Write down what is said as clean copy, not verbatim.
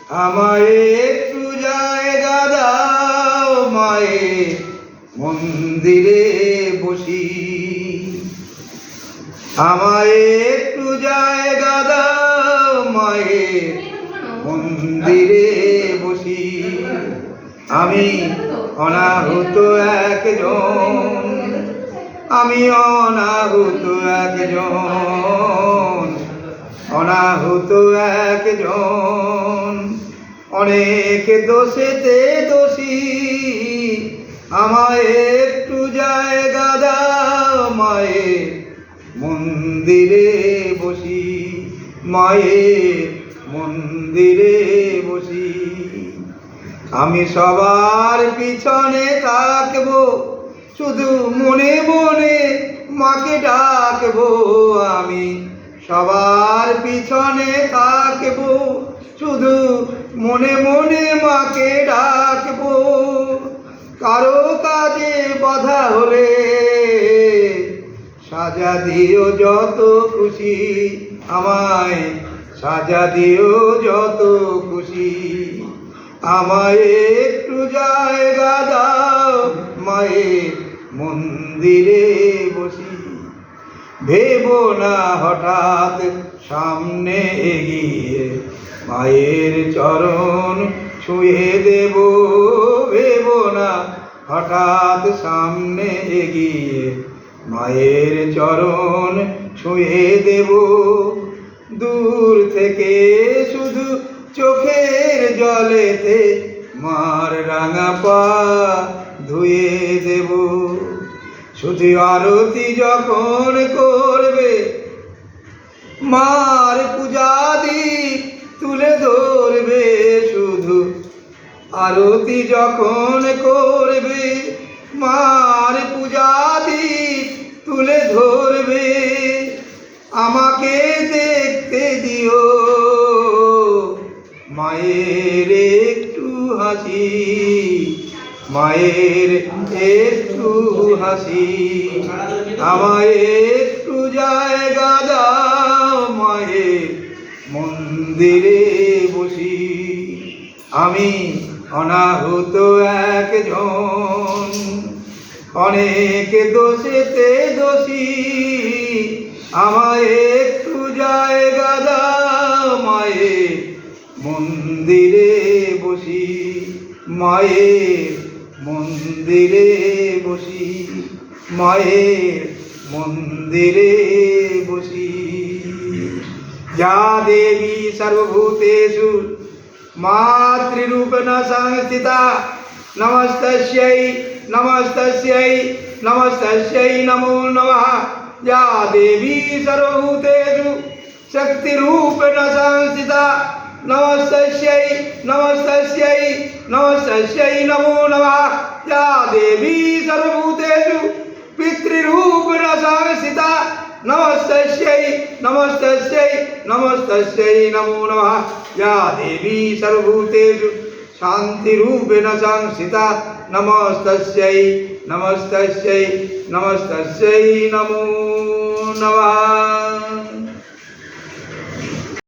আমায় একটু জায়গা দাও মায়ের মন্দিরে বসি, আমায় একটু জায়গা দাও মায়ের মন্দিরে বসি। আমি অনাহুত একজন, আমি অনাহুত একজন, অনাহুত একজন, অনেক দোষেতে দোষী। আমায় একটু জায়গা দাও মায়ের মন্দিরে বসি, মায়ের মন্দিরে বসি। আমি সবার পিছনে থাকবো, শুধু মনে মনে মাকে ডাকবো। আমি সবার পিছনে থাকবো, শুধু মনে মনে মাকে ডাকবো। কারো কাজে বাধা হলে সাজা দিও যত খুশি, আমায় সাজা দিও যত খুশি। আমায় একটু জায়গা দাও মায়ের মন্দিরে বসি। ভেবো না হঠাৎ সামনে এগিয়ে মায়ের চরণ ছুঁয়ে দেব, ভেবো না হঠাৎ সামনে এগিয়ে মায়ের চরণ ছুঁয়ে দেব। দূর থেকে শুধু চোখের জলেতে মার রাঙা পা ধুয়ে দেব। শুধু আরতি যখন করবে মার পূজা দীপ তুলে ধরবে, শুধু আরতি যখন করবে মার পূজা দীপ তুলে ধরবে। আমাকে দেখতে দিও মায়ের একটু হাসি, মায়ের একটু হাসি। আমায় একটু জায়গা দাও মায়ের মন্দিরে বসি। আমি অনাহুত একজন, অনেক দোষেতে দোষী। আমায় একটু জায়গা দাও মায়ের মন্দিরে বসি, মায়ের মন্দিরে বসি, মায়ের মন্দিরে বসি। যা দেবী সর্বভূতেषु मातृरूपेण संस्थिता, नमस्तस्यै नमस्तस्यै नमस्तस्यै नमो नमः। या देवी सर्वभूतेषु शक्तिरूपेण संस्थिता, नमस्तस्यै नमस्तस्यै नमस्तस्यै नमो नमः। या देवी सर्वभूतेषु पितृरूपेण संस्थिता, नमस्तस्यै नमस्तस्यै नमस्तस्यै नमो नमः। या देवी सर्वभूतेषु शान्तिरूपेण संस्थिता, नमस्तस्यै नमस्तस्यै नमस्तस्यै नमो नमः।